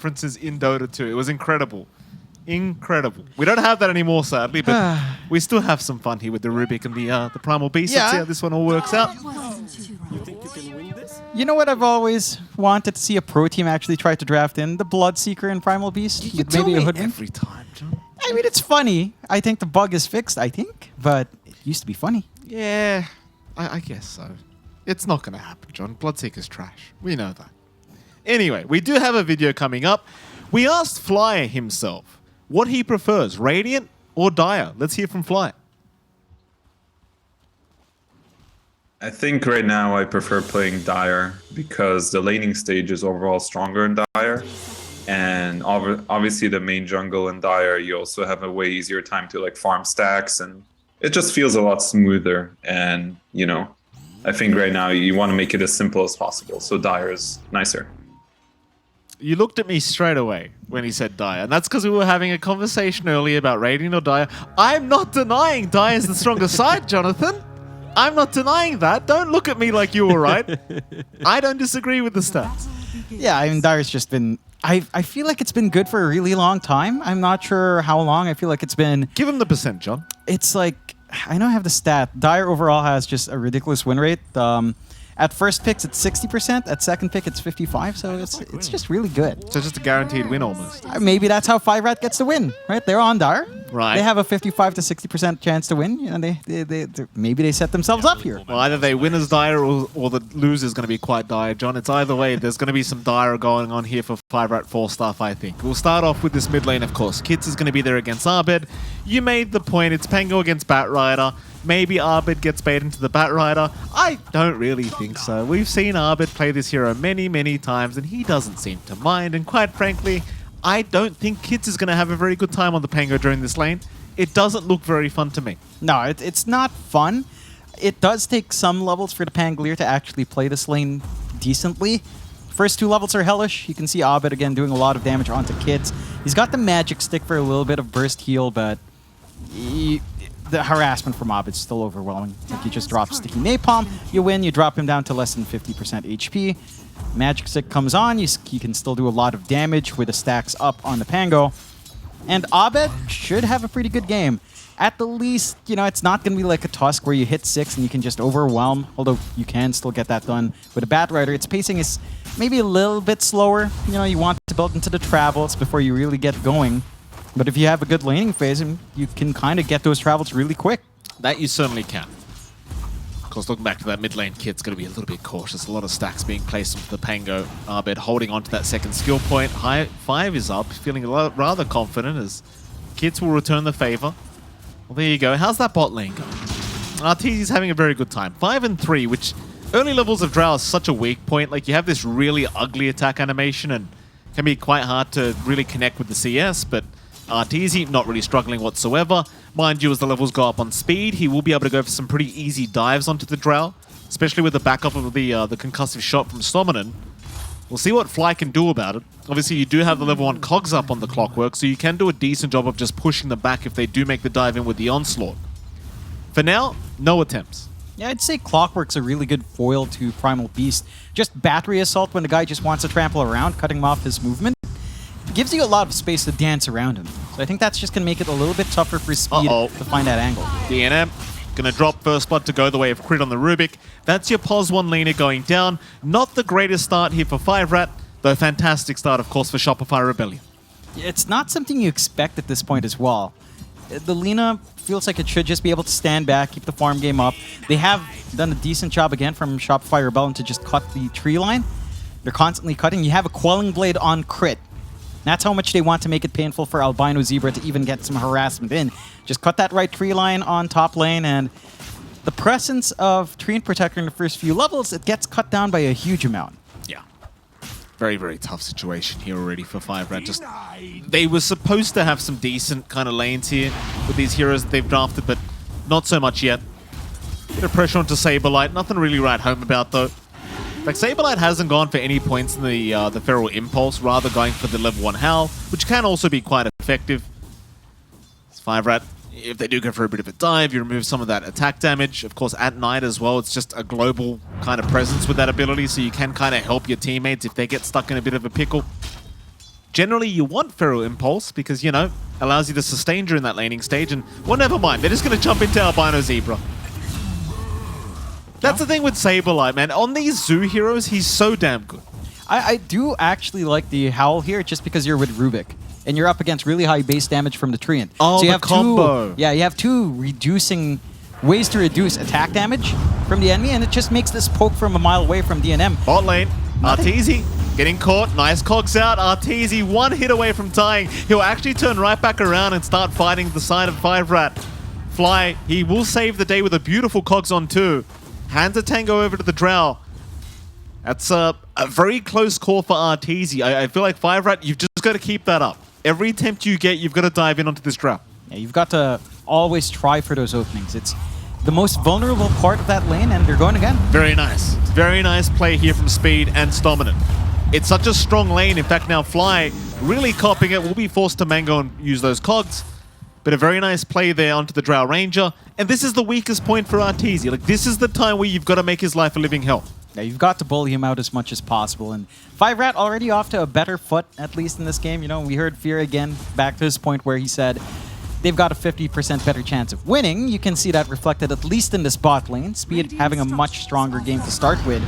references in Dota 2. It was incredible. Incredible. We don't have that anymore, sadly, but we still have some fun here with the Rubik and the Primal Beast. Let's see how this one all works out. You think you can win this? You know what I've always wanted to see a pro team actually try to draft in? The Bloodseeker and Primal Beast. You tell me hoodwink. every time, John. I mean, it's funny. I think the bug is fixed, I think. But it used to be funny. Yeah, I guess so. It's not going to happen, John. Bloodseeker's trash. We know that. Anyway, we do have a video coming up. We asked Flyer himself what he prefers, Radiant or Dire. Let's hear from Flyer. I think right now I prefer playing Dire because the laning stage is overall stronger in Dire. And obviously the main jungle in Dire, you also have a way easier time to like farm stacks, and it just feels a lot smoother. And, you know, I think right now you want to make it as simple as possible. So Dire is nicer. You looked at me straight away when he said Dire, and that's because we were having a conversation earlier about Radiant or Dire. I'm not denying Dire is the stronger side, Jonathan. I'm not denying that. Don't look at me like you were right. I don't disagree with the stats. Yeah, I mean, Dire's just been... I feel like it's been good for a really long time. I'm not sure how long. I feel like it's been... Give him the percent, John. It's like... I know I have the stat. Dire overall has just a ridiculous win rate. At first picks, it's 60%. At second pick, it's 55%. So it's just really good. So just a guaranteed win almost. Maybe that's how 5RAT gets the win, right? They're on Dire. Right. They have a 55 to 60% chance to win. You know, maybe they set themselves up here. Well, either they win as Dire or the loser is going to be quite dire, John. It's either way. There's going to be some Dire going on here for 5RATFORCESTAFF, I think. We'll start off with this mid lane, of course. Kits is going to be there against Abed. You made the point. It's Pango against Batrider. Maybe Abed gets bait into the Batrider. I don't really think so. We've seen Abed play this hero many, many times, and he doesn't seem to mind. And quite frankly, I don't think Kits is going to have a very good time on the Pango during this lane. It doesn't look very fun to me. No, it's not fun. It does take some levels for the Pangolier to actually play this lane decently. First two levels are hellish. You can see Abed again doing a lot of damage onto Kits. He's got the magic stick for a little bit of burst heal, but the harassment from Abed's still overwhelming. Like, you just drop Sticky Napalm, you win, you drop him down to less than 50% HP. Magic stick comes on, you can still do a lot of damage with the stacks up on the Pango. And Abed should have a pretty good game. At the least, you know, it's not going to be like a Tusk where you hit 6 and you can just overwhelm, although you can still get that done with a Batrider. Its pacing is maybe a little bit slower. You know, you want to build into the travels before you really get going. But if you have a good laning phase, you can kind of get those travels really quick. That you certainly can. Of course, looking back to that mid lane, Kit's going to be a little bit cautious. A lot of stacks being placed onto the Pango. Abed holding onto that second skill point. High 5 is up, feeling rather confident as Kits will return the favor. Well, there you go. How's that bot lane going? RT's having a very good time. 5 and 3, which early levels of Drow is such a weak point. Like, you have this really ugly attack animation and can be quite hard to really connect with the CS, but Arteezy not really struggling whatsoever. Mind you, as the levels go up on speed, he will be able to go for some pretty easy dives onto the Drow, especially with the backup of the concussive shot from Stomanen. We'll see what Fly can do about it. Obviously, you do have the level 1 cogs up on the Clockwork, so you can do a decent job of just pushing them back if they do make the dive in with the Onslaught. For now, no attempts. Yeah, I'd say Clockwork's a really good foil to Primal Beast. Just battery assault when the guy just wants to trample around, cutting him off his movement. Gives you a lot of space to dance around him. So I think that's just going to make it a little bit tougher for Speed to find that angle. DNM going to drop first blood to go the way of Crit on the Rubik. That's your Pos 1 laner going down. Not the greatest start here for 5RAT, though fantastic start, of course, for Shopify Rebellion. It's not something you expect at this point as well. The Lina feels like it should just be able to stand back, keep the farm game up. They have done a decent job again from Shopify Rebellion to just cut the tree line. They're constantly cutting. You have a Quelling Blade on Crit. That's how much they want to make it painful for Albino Zebra to even get some harassment in. Just cut that right tree line on top lane, and the presence of Tree and Protector in the first few levels, it gets cut down by a huge amount. Yeah. Very, very tough situation here already for 5RAT. Just, they were supposed to have some decent kind of lanes here with these heroes that they've drafted, but not so much yet. Bit of pressure onto Saberlight. Nothing really right home about, though. Like, Saberlight hasn't gone for any points in the Feral Impulse, rather going for the level 1 Howl, which can also be quite effective. It's 5RAT. If they do go for a bit of a dive, you remove some of that attack damage. Of course, at night as well, it's just a global kind of presence with that ability, so you can kind of help your teammates if they get stuck in a bit of a pickle. Generally, you want Feral Impulse because, you know, allows you to sustain during that laning stage. And, well, never mind. They're just going to jump into Albino Zebra. That's the thing with Saberlight, man. On these Zoo heroes, he's so damn good. I do actually like the Howl here just because you're with Rubik. And you're up against really high base damage from the Treant. Oh, so you the have combo. Yeah, you have two ways to reduce attack damage from the enemy, and it just makes this poke from a mile away from DNM. Bot lane, Arteezy getting caught. Nice cogs out. Arteezy 1 hit away from dying. He'll actually turn right back around and start fighting the side of 5RAT. Fly, he will save the day with a beautiful cogs on 2. Hands a Tango over to the Drow. That's a very close call for Arteezy. I feel like 5RAT, you've just got to keep that up. Every attempt you get, you've got to dive in onto this Drow. Yeah, you've got to always try for those openings. It's the most vulnerable part of that lane, and they're going again. Very nice. Very nice play here from Speed and Stominant. It's such a strong lane. In fact, now Fly really copying it. Will be forced to mango and use those cogs. But a very nice play there onto the Drow Ranger. And this is the weakest point for Arteezy. Like, this is the time where you've got to make his life a living hell. Yeah, you've got to bully him out as much as possible. And 5RAT already off to a better foot, at least in this game. You know, we heard Fear again back to his point where he said they've got a 50% better chance of winning. You can see that reflected at least in this bot lane. Speed having a much stronger game to start with.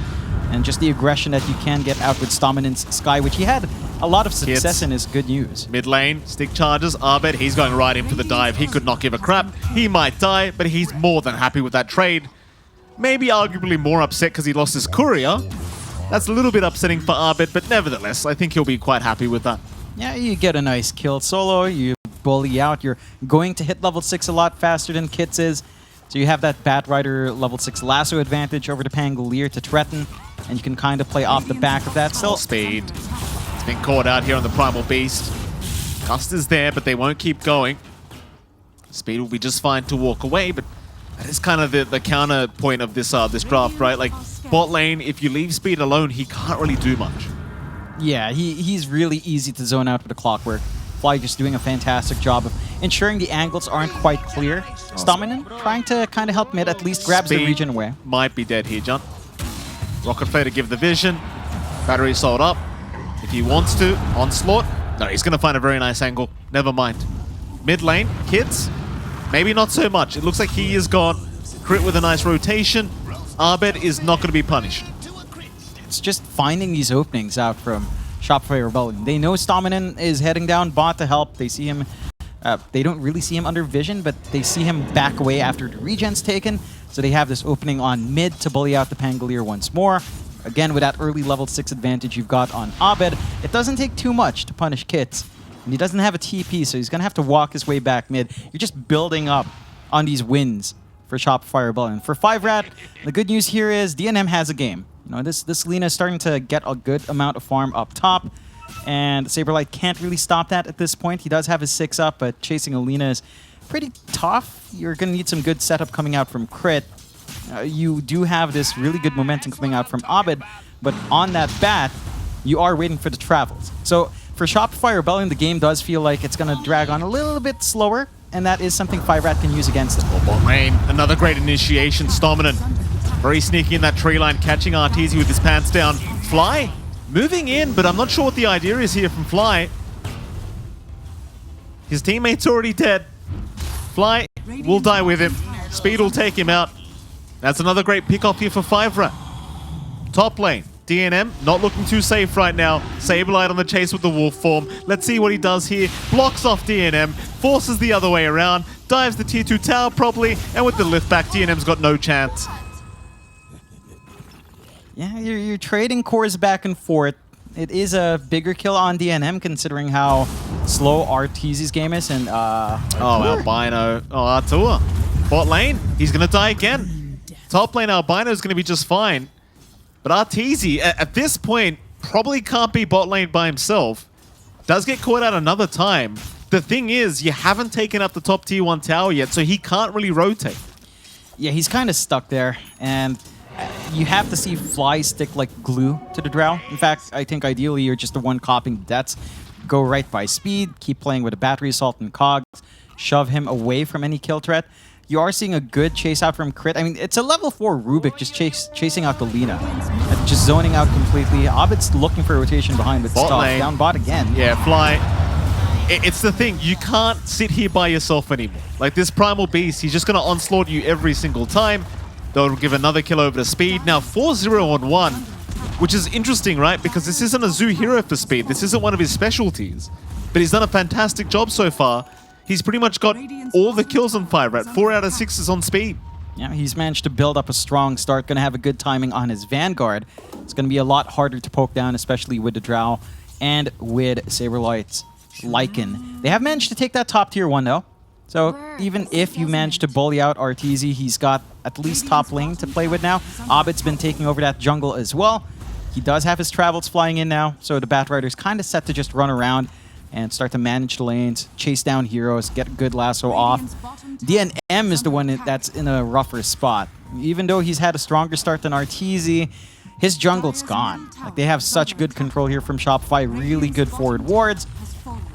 And just the aggression that you can get out with Stominant's Sky, which he had a lot of success in, is good news. Mid lane, stick charges, Arbed, he's going right in for the dive. He could not give a crap. He might die, but he's more than happy with that trade. Maybe arguably more upset because he lost his courier. That's a little bit upsetting for Arbed, but nevertheless, I think he'll be quite happy with that. Yeah, you get a nice kill solo, you bully out, you're going to hit level 6 a lot faster than Kits is. So you have that Batrider level 6 lasso advantage over the Pangolier to threaten, and you can kind of play off the back of that. Still, Speed. It's been caught out here on the Primal Beast. Gust is there, but they won't keep going. Speed will be just fine to walk away, but that is kind of the counter point of this this draft, right? Like, bot lane, if you leave Speed alone, he can't really do much. Yeah, he's really easy to zone out with the Clockwork. Fly just doing a fantastic job of ensuring the angles aren't quite clear. Stominant trying to kind of help mid, at least grabs the region away. Might be dead here, John. Rocket Flare to give the vision. Battery sold up. If he wants to, Onslaught. No, he's going to find a very nice angle. Never mind. Mid lane, Kids. Maybe not so much. It looks like he is gone. Crit with a nice rotation. Arbed is not going to be punished. It's just finding these openings out from Shopify Rebellion. They know Stominant is heading down bot to help. They see him. They don't really see him under vision, but they see him back away after the regen's taken. So they have this opening on mid to bully out the Pangolier once more. Again, with that early level 6 advantage you've got on Abed, it doesn't take too much to punish Kits. And he doesn't have a TP, so he's going to have to walk his way back mid. You're just building up on these wins for Shopify Rebellion. For 5RAT, the good news here is DNM has a game. You know, this Lina is starting to get a good amount of farm up top, and Saberlight can't really stop that at this point. He does have his 6 up, but chasing a Lina is pretty tough. You're going to need some good setup coming out from Crit. You do have this really good momentum coming out from Abed, but on that bat, you are waiting for the travels. So for Shopify Rebellion, the game does feel like it's going to drag on a little bit slower, and that is something 5RAT can use against it. Bot lane, another great initiation. Stominant, very sneaky in that tree line, catching Arteezy with his pants down. Fly, moving in, but I'm not sure what the idea is here from Fly. His teammate's already dead. Fly will die with him. Speed will take him out. That's another great pick off here for 5RAT. Top lane, DNM not looking too safe right now. Saberlight on the chase with the wolf form. Let's see what he does here. Blocks off DNM, forces the other way around, dives the tier 2 tower probably, and with the lift back, DNM's got no chance. Yeah, you're trading cores back and forth. It is a bigger kill on DNM considering how slow Arteezy's game is. And Albino. Oh, Artua. Bot lane, he's going to die again. Top lane, Albino is going to be just fine. But Arteezy, at this point, probably can't be bot lane by himself. Does get caught out another time. The thing is, you haven't taken up the top tier 1 tower yet, so he can't really rotate. Yeah, he's kind of stuck there. And you have to see Fly stick like glue to the Drow. In fact, I think ideally you're just the one copying deaths. Go right by Speed, keep playing with a battery assault and cogs, shove him away from any kill threat. You are seeing a good chase out from Crit. I mean, it's a level 4 Rubik just chasing out the Lina. Just zoning out completely. Abed's looking for a rotation behind with Bot stuff. lane. Down bot again. Yeah, Fly. It's the thing. You can't sit here by yourself anymore. Like this Primal Beast, he's just going to onslaught you every single time. They'll give another kill over to Speed. Now 4-0 on 1, which is interesting, right? Because this isn't a Zoo hero for Speed. This isn't one of his specialties. But he's done a fantastic job so far. He's pretty much got all the kills on 5RAT. 4 out of 6 is on Speed. Yeah, he's managed to build up a strong start. Going to have a good timing on his Vanguard. It's going to be a lot harder to poke down, especially with the Drow and with Saberlight's Lycan. They have managed to take that top tier 1, though. So even if you manage to bully out Arteezy, he's got at least top lane to play with now. Abed's been taking over that jungle as well. He does have his travels flying in now, so the Batrider's kind of set to just run around and start to manage the lanes, chase down heroes, get a good lasso off. DNM is the one that's in a rougher spot. Even though he's had a stronger start than Arteezy, his jungle's gone. Like, they have such good control here from Shopify, really good forward wards,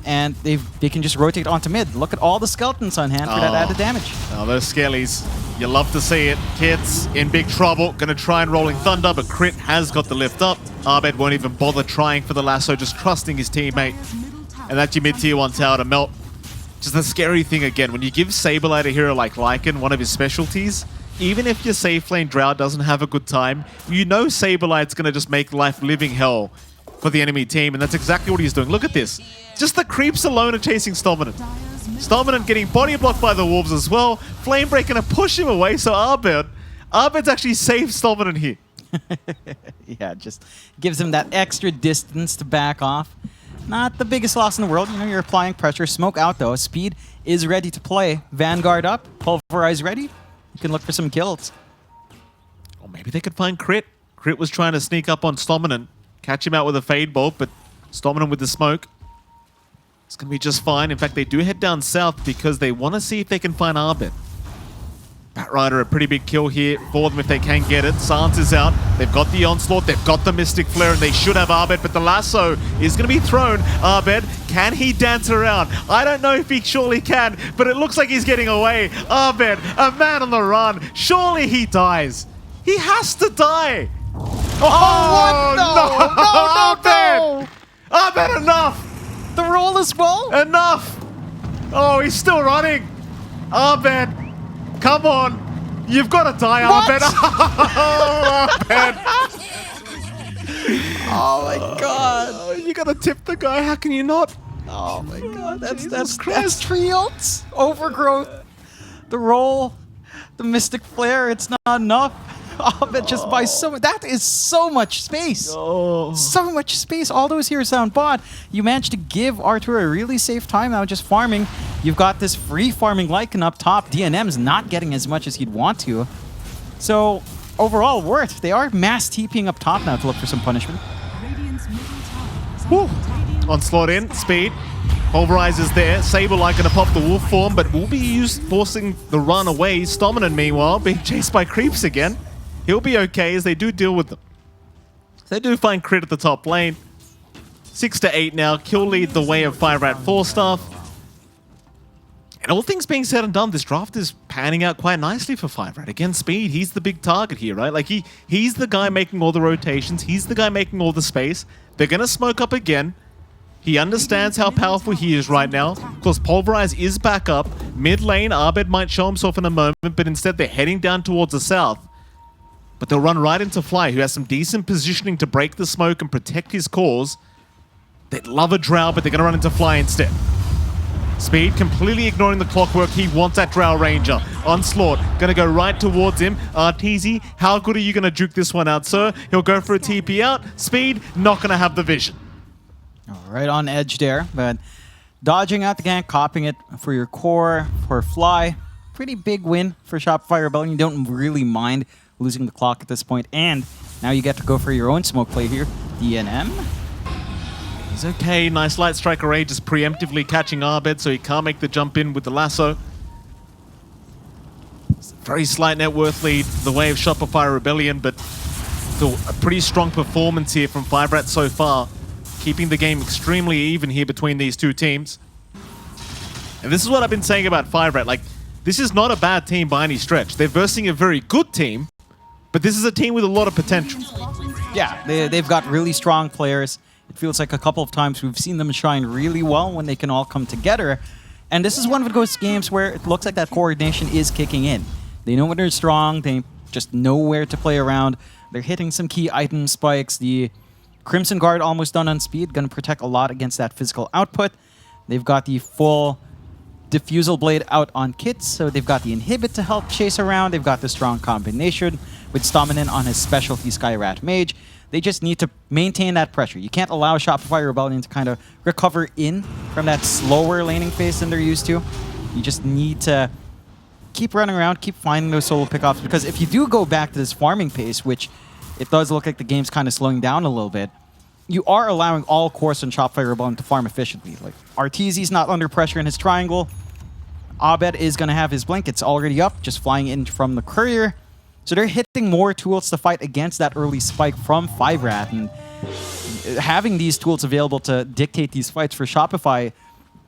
and they can just rotate onto mid. Look at all the skeletons on hand for that added damage. Oh, those skellies. You love to see it. Kids in big trouble. Gonna try and Rolling Thunder, but Crit has got the lift up. Abed won't even bother trying for the lasso, just trusting his teammate. And that's your mid-tier 1 tower to melt. Just the scary thing again, when you give Saberlight a hero like Lycan, one of his specialties, even if your safe lane Drow doesn't have a good time, you know Saberlight's going to just make life living hell for the enemy team, and that's exactly what he's doing. Look at this. Just the creeps alone are chasing Stominant. Stominant getting body blocked by the Wolves as well. Flamebreak going to push him away, so Abed's actually saved Stominant here. Yeah, just gives him that extra distance to back off. Not the biggest loss in the world. You know, you're applying pressure. Smoke out, though. Speed is ready to play. Vanguard up. Pulverize ready. You can look for some kills. Or maybe they could find Crit. Crit was trying to sneak up on Stominant, catch him out with a Fade Bolt, but Stominant with the smoke. It's going to be just fine. In fact, they do head down south because they want to see if they can find Abed. Batrider, a pretty big kill here for them if they can get it. Sans is out. They've got the Onslaught. They've got the Mystic Flare, and they should have Abed, but the lasso is going to be thrown. Abed, can he dance around? I don't know if he surely can, but it looks like he's getting away. Abed, a man on the run. Surely he dies. He has to die. Oh, what? No! Abed, enough. The roll as well? Enough. Oh, he's still running. Abed. Come on! You've got to die, Abed! Oh, Abed! Oh my god! Oh, you got to tip the guy. How can you not? Oh my god! That's Christ. 3 ults. Overgrowth. The roll. The Mystic Flare. It's not enough. Abed just buys so much. That is so much space. Oh. So much space. All those heroes down bot. You managed to give Arthur a really safe time now just farming. You've got this free farming Lycan up top. DNM's not getting as much as he'd want to. So overall, worth. They are mass TPing up top now to look for some punishment. Woo. Onslaught in. Speed. Pulverize is there. Saberlight going to pop the wolf form, but will be forcing the run away. Stominant, meanwhile, being chased by creeps again. He'll be okay as they do deal with them. They do find Crit at the top lane. 6 to 8 now. Kill lead the way of 5RATFORCESTAFF. And all things being said and done, this draft is panning out quite nicely for 5RAT. Again, Speed, he's the big target here, right? Like, he's the guy making all the rotations. He's the guy making all the space. They're going to smoke up again. He understands how powerful he is right now. Of course, Pulverize is back up. Mid lane, Abed might show himself in a moment, but instead they're heading down towards the south. But they'll run right into Fly, who has some decent positioning to break the smoke and protect his cause. They'd love a Drow, but they're going to run into Fly instead. Speed completely ignoring the clockwork. He wants that Drow Ranger. Onslaught going to go right towards him. Arteezy, how good are you going to juke this one out, sir? He'll go for a TP out. Speed, not going to have the vision. Right on edge there, but dodging out the gank, copying it for your core, for Fly. Pretty big win for Shopify Rebellion. You don't really mind losing the clock at this point, and now you get to go for your own smoke play here. DNM. He's okay. Nice Light Strike Array just preemptively catching Abed, so he can't make the jump in with the lasso. It's a very slight net worth lead the way of Shopify Rebellion, but still a pretty strong performance here from 5RAT so far, keeping the game extremely even here between these two teams. And this is what I've been saying about 5RAT. Like, this is not a bad team by any stretch. They're versing a very good team, but this is a team with a lot of potential. Yeah, they've got really strong players. It feels like a couple of times we've seen them shine really well when they can all come together. And this is one of those games where it looks like that coordination is kicking in. They know when they're strong, they just know where to play around. They're hitting some key item spikes. The Crimson Guard almost done on speed, going to protect a lot against that physical output. They've got the full Diffusal Blade out on Kits, so they've got the Inhibit to help chase around. They've got the strong combination with Stominant on his specialty Skyrat Mage. They just need to maintain that pressure. You can't allow Shopify Rebellion to kind of recover in from that slower laning phase than they're used to. You just need to keep running around, keep finding those solo pickoffs, because if you do go back to this farming pace, which it does look like the game's kind of slowing down a little bit, you are allowing all cores on Shopify Rebellion to farm efficiently. Like, Arteezy's not under pressure in his triangle. Abed is going to have his blink. It's already up, just flying in from the courier. So they're hitting more tools to fight against that early spike from 5RAT. And having these tools available to dictate these fights for Shopify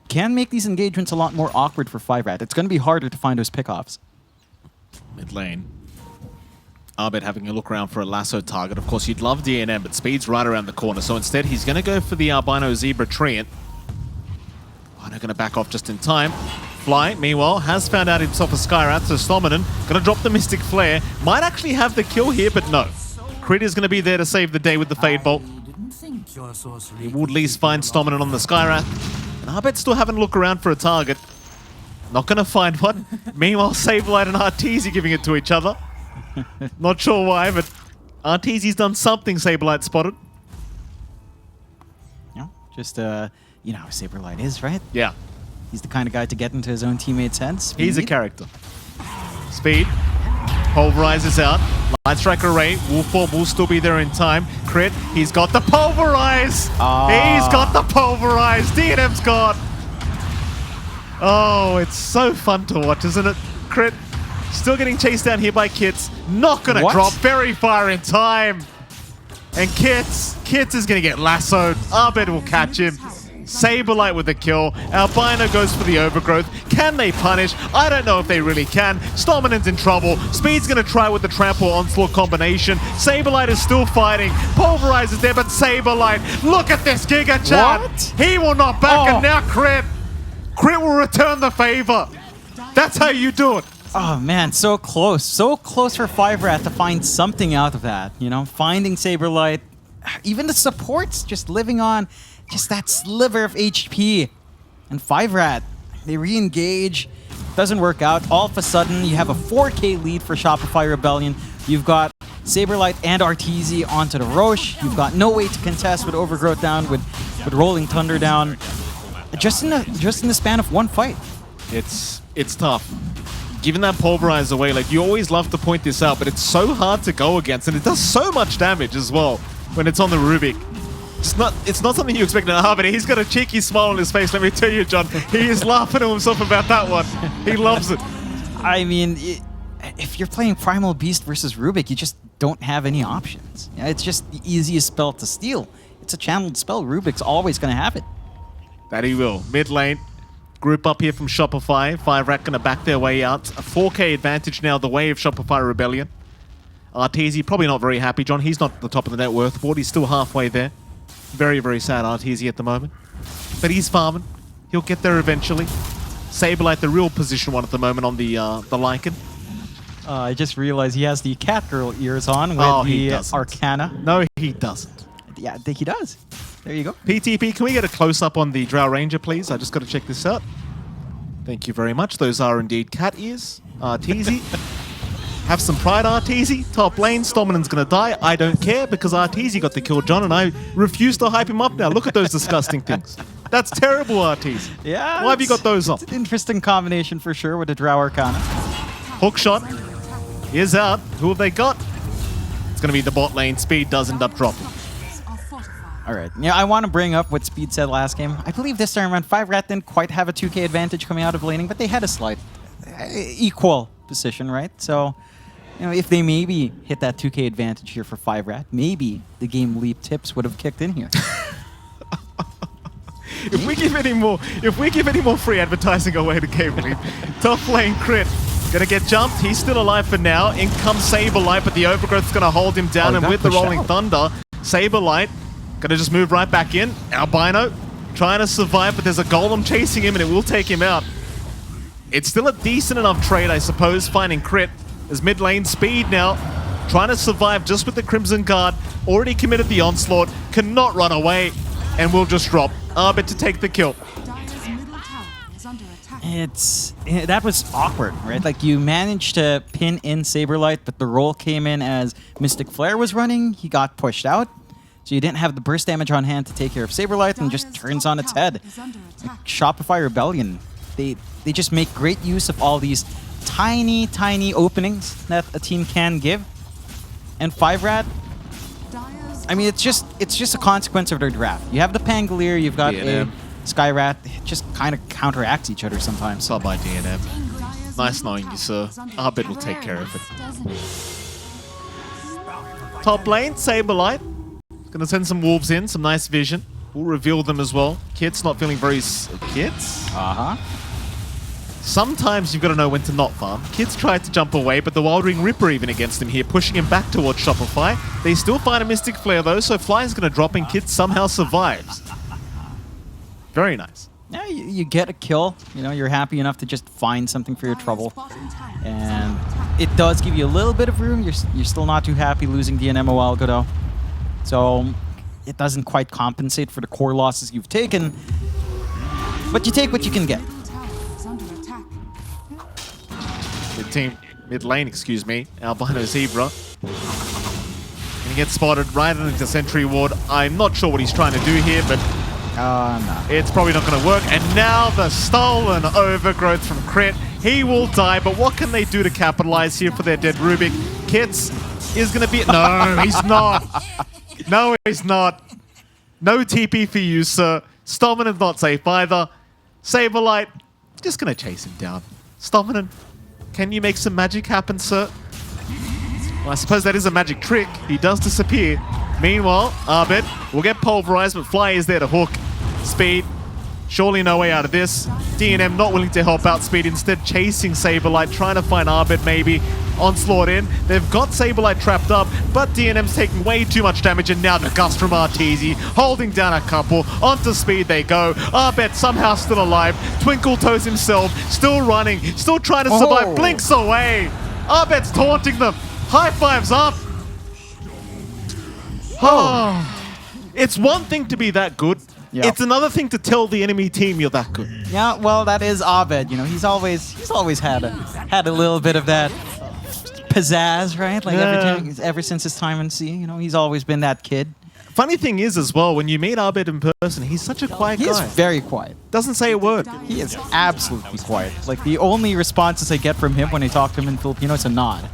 can make these engagements a lot more awkward for 5RAT. It's going to be harder to find those pickoffs. Mid lane. Abed having a look around for a lasso target. Of course, you'd love DNM, but speed's right around the corner. So instead, he's going to go for the Albino Zebra Treant. Albino going to back off just in time. Fly, meanwhile, has found out himself a Skyrat, so Stominant going to drop the Mystic Flare. Might actually have the kill here, but no. Crit is going to be there to save the day with the Fade Bolt. He will at least find Stominant on the Skyrat. And Abed's still having a look around for a target. Not going to find one. Meanwhile, Saberlight and Arteezy giving it to each other. Not sure why, but Arteezy's done something Saberlight spotted. Yeah, just, you know how Saberlight is, right? Yeah. He's the kind of guy to get into his own teammates' heads. He's a character. Speed. Pulverizes out. Light Strike Array. Wolf Form will still be there in time. Crit. He's got the Pulverize! He's got the Pulverize! DNM's gone! Oh, it's so fun to watch, isn't it? Crit. Still getting chased down here by Kits. Not going to drop. Very fire in time. And Kits is going to get lassoed. Abed will catch him. Saberlight with the kill. Albino goes for the overgrowth. Can they punish? I don't know if they really can. Stominant's in trouble. Speed's going to try with the Trample Onslaught combination. Saberlight is still fighting. Pulverize is there, but Saberlight, look at this Giga Chat. What? He will not back, and now Crit. Crit will return the favor. That's how you do it. Oh man, so close for 5RAT to find something out of that. You know, finding Saberlight, even the supports just living on just that sliver of HP. And 5RAT, they re-engage, doesn't work out. All of a sudden, you have a 4K lead for Shopify Rebellion. You've got Saberlight and Arteezy onto the Roche. You've got no way to contest with Overgrowth down, with Rolling Thunder down. Just in the span of one fight. It's tough. Giving that Pulverize away, like, you always love to point this out, but it's so hard to go against, and it does so much damage as well when it's on the Rubik. It's not something you expect to have, but he's got a cheeky smile on his face, let me tell you, John. He is laughing to himself about that one. He loves it. I mean, if you're playing Primal Beast versus Rubik, you just don't have any options. Yeah, it's just the easiest spell to steal. It's a channeled spell. Rubik's always going to have it. That he will. Mid lane. Group up here from Shopify. 5RAT going to back their way out. A 4K advantage now the way of Shopify Rebellion. Arteezy probably not very happy, John. He's not at the top of the net worth board. He's still halfway there. Very, very sad Arteezy at the moment. But he's farming. He'll get there eventually. Saberlight, the real position one at the moment on the Lycan. I just realized he has the Catgirl ears on with the Arcana. No, he doesn't. Yeah, I think he does. There you go. PTP, can we get a close-up on the Drow Ranger, please? I just got to check this out. Thank you very much. Those are indeed cat ears. Arteezy. Have some pride, Arteezy. Top lane, Stominant's going to die. I don't care because Arteezy got the kill, John, and I refuse to hype him up now. Look at those disgusting things. That's terrible, Arteezy. Yeah. Why have you got those on? It's an interesting combination for sure with the Drow Arcana. Hook shot is out. Who have they got? It's going to be the bot lane. Speed does end up dropping. All right. Yeah, I want to bring up what Speed said last game. I believe this time around, 5RAT didn't quite have a 2K advantage coming out of laning, but they had a slight equal position, right? So, you know, if they maybe hit that 2K advantage here for 5RAT, maybe the game leap tips would have kicked in here. If we give any more free advertising away to Game Leap, top lane Crit gonna get jumped. He's still alive for now. In comes Saberlight, but the Overgrowth's gonna hold him down, and with the Rolling Thunder, Saberlight gonna just move right back in. Albino trying to survive, but there's a Golem chasing him, and it will take him out. It's still a decent enough trade, I suppose, finding Crit. There's mid lane Speed now, trying to survive just with the Crimson Guard. Already committed the onslaught, cannot run away, and will just drop. Arbit to take the kill. That was awkward, right? Like, you managed to pin in Saberlight, but the roll came in as Mystic Flare was running. He got pushed out. So you didn't have the burst damage on hand to take care of Saberlight, and just turns on its head. Like Shopify Rebellion. They just make great use of all these tiny, tiny openings that a team can give. And 5RAT, I mean, it's just a consequence of their draft. You have the Pangolier, you've got a Skyrat. It just kind of counteracts each other sometimes. Sub by DNM. Nice knowing you, sir. Arbit will take care of it. Top lane, Saberlight. Gonna send some wolves in, some nice vision. We'll reveal them as well. Kids not feeling very... Kids? Uh-huh. Sometimes you've got to know when to not farm. Kids tried to jump away, but the Wild Ring Ripper even against him here, pushing him back towards Shopify. They still find a Mystic Flare though, so Fly's going to drop and Kids somehow survives. Very nice. Yeah, you get a kill. You know, you're happy enough to just find something for your trouble. And it does give you a little bit of room. You're still not too happy losing DNM a while ago though. So it doesn't quite compensate for the core losses you've taken. But you take what you can get. Mid lane, excuse me. Albino Zebra. Gonna get spotted right into the sentry ward. I'm not sure what he's trying to do here, but no. It's probably not going to work. And now the stolen Overgrowth from Crit. He will die, but what can they do to capitalize here for their dead Rubik? Kits is going to be... No, he's not. No, he's not. No TP for you, sir. Stominan's not safe either. Saberlight, just going to chase him down. Stominan, can you make some magic happen, sir? Well, I suppose that is a magic trick. He does disappear. Meanwhile, Arbit will get pulverized, but Fly is there to hook. Speed, surely no way out of this. DNM not willing to help out Speed, instead chasing Saberlight, trying to find Arbit maybe. Onslaught in. They've got Saberlight trapped up, but DNM's taking way too much damage, and now the gust from Arteezy, holding down a couple. Onto Speed they go. Arbit somehow still alive. Twinkle Toes himself, still running, still trying to survive. Blinks away. Arbit's taunting them. High fives up. It's one thing to be that good. Yep. It's another thing to tell the enemy team you're that good. Yeah, well, that is Abed. You know, he's always had a little bit of that pizzazz, right? Like ever since his time in C, you know, he's always been that kid. Funny thing is as well, when you meet Abed in person, he's such a quiet guy. He is very quiet. Doesn't say a word. He is absolutely quiet. Like, the only responses I get from him when I talk to him in Filipino is a nod.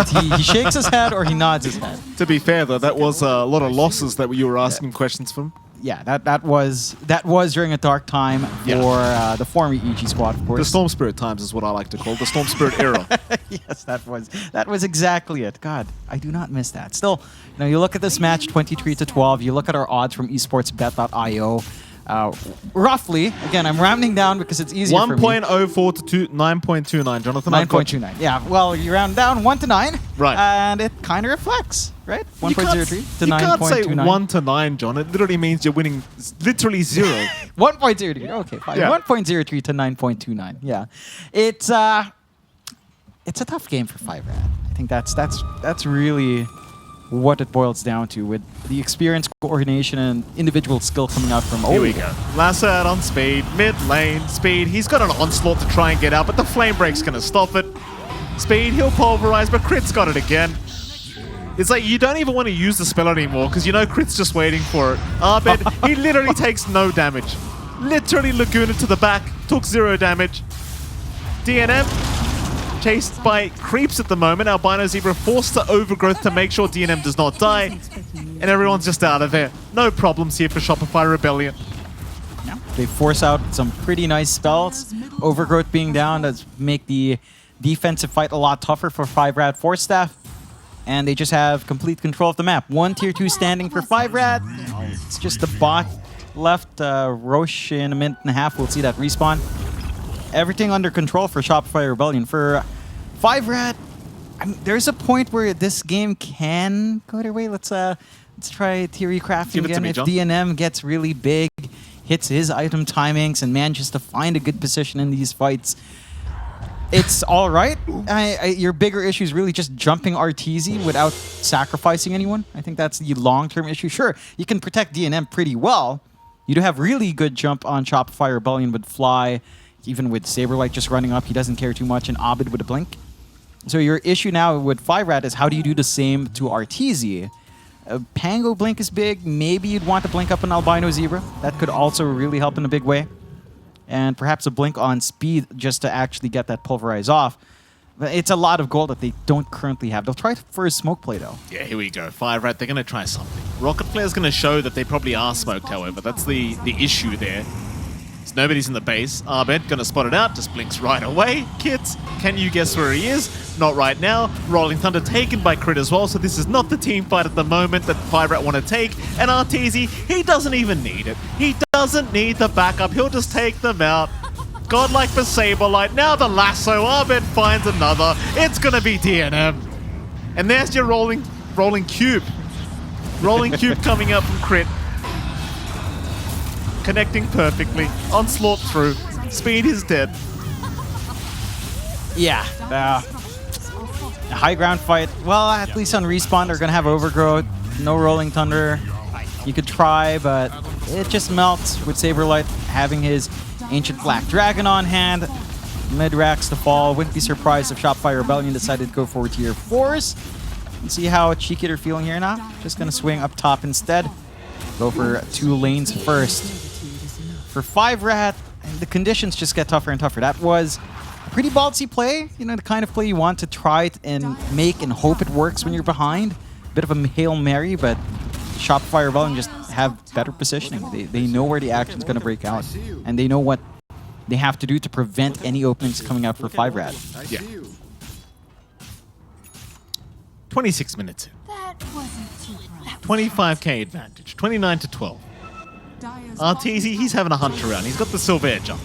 he shakes his head or he nods his head. To be fair though, that was a lot of losses that you were asking questions from. Yeah, that was during a dark time for the former EG squad, of course. The Storm Spirit times is what I like to call the Storm Spirit era. Yes, that was exactly it. God, I do not miss that. Still, you know, you look at this match, 23-12. You look at our odds from esportsbet.io. Roughly, again, I'm rounding down because it's easier for me. 1.04 to 9.29, Jonathan. 9.29. Yeah, well, you round down 1 to 9. Right. And it kind of reflects, right? 1.03 to 9.29. You can't say 1 to 9, John. It literally means you're winning literally 0. 1.03. Okay, fine. Yeah. 1.03 to 9.29. Yeah. It's a tough game for 5RAT. I think that's really what it boils down to, with the experience, coordination, and individual skill coming out from Here we go. Lassad on Speed, mid lane, Speed. He's got an onslaught to try and get out, but the flame break's going to stop it. Speed, he'll pulverize, but Crit's got it again. It's like you don't even want to use the spell anymore because you know Crit's just waiting for it. Abed, he literally takes no damage. Literally Laguna to the back, took 0 damage. DNM chased by creeps at the moment. Albino Zebra forced to Overgrowth to make sure DNM does not die. And everyone's just out of there. No problems here for Shopify Rebellion. They force out some pretty nice spells. Overgrowth being down does make the defensive fight a lot tougher for 5RATFORCESTAFF. And they just have complete control of the map. 1 tier 2 standing for 5RAT. It's just the bot left. Roche in a minute and a half. We'll see that respawn. Everything under control for Shopify Rebellion. For 5RAT, I mean, there's a point where this game can go their way. Let's try theory crafting Give it to again. me, If John. DNM gets really big, hits his item timings, and manages to find a good position in these fights, it's all right. Your bigger issue is really just jumping RTZ without sacrificing anyone. I think that's the long-term issue. Sure, you can protect DNM pretty well. You do have really good jump on Shopify Rebellion with Fly, even with Saberlight just running up. He doesn't care too much, and Abed with a blink. So your issue now with 5RAT is how do you do the same to RTZ? Pango blink is big. Maybe you'd want to blink up an Albino Zebra. That could also really help in a big way. And perhaps a blink on speed just to actually get that pulverize off. But it's a lot of gold that they don't currently have. They'll try for a smoke play, though. Yeah, here we go. 5RAT, they're going to try something. Rocket Flare's going to show that they probably are smoked, however. That's the issue there. So nobody's in the base. Abed going to spot it out. Just blinks right away. Kids, can you guess where he is? Not right now. Rolling Thunder taken by Crit as well, so this is not the team fight at the moment that 5RAT want to take. And RTZ, he doesn't even need it. He doesn't need the backup. He'll just take them out. Godlike for Saberlight. Now the lasso. Abed finds another. It's going to be DNM. And there's your rolling cube. Rolling cube coming out from Crit. Connecting perfectly. Onslaught through. Speed is dead. Yeah. A high ground fight. Well, at least on respawn, they're going to have Overgrowth. No Rolling Thunder. You could try, but it just melts with Saberlight having his Ancient Black Dragon on hand. Mid-racks to fall. Wouldn't be surprised if Shopify Rebellion decided to go for tier 4s. You see how cheeky they're feeling here now? Just going to swing up top instead. Go for 2 lanes first. For 5RAT, the conditions just get tougher and tougher. That was a pretty ballsy play. You know, the kind of play you want to try it and make and hope it works when you're behind. Bit of a Hail Mary, but Shopify Rebellion just have better positioning. They know where the action's going to break out, and they know what they have to do to prevent any openings coming out for 5RAT. Yeah. 26 minutes in. That wasn't too rough. 25k advantage. 29 to 12. RTZ, he's having a hunt around. He's got the silver edge up.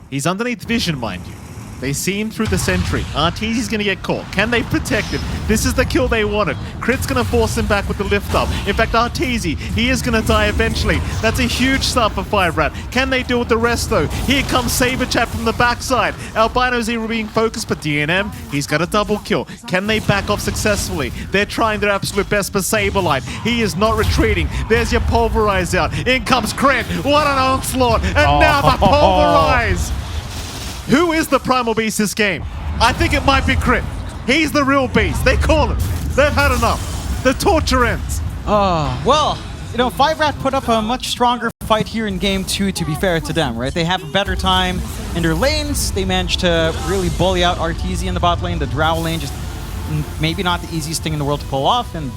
He's underneath vision, mind you. They see him through the sentry. RTZ's going to get caught. Can they protect him? This is the kill they wanted. Crit's going to force him back with the lift up. In fact, RTZ, he is going to die eventually. That's a huge start for 5RAT. Can they deal with the rest, though? Here comes Saber Chat from the backside. Albino Zero being focused, but DNM, he's got a double kill. Can they back off successfully? They're trying their absolute best for Saberlight. He is not retreating. There's your pulverize out. In comes Crit. What an onslaught. And now the pulverize. Who is the primal beast this game? I think it might be Crit. He's the real beast. They call him. They've had enough. The torture ends. Well, you know, 5RAT put up a much stronger fight here in game 2, to be fair to them, right? They have a better time in their lanes. They managed to really bully out RTZ in the bot lane. The Drow lane just maybe not the easiest thing in the world to pull off, and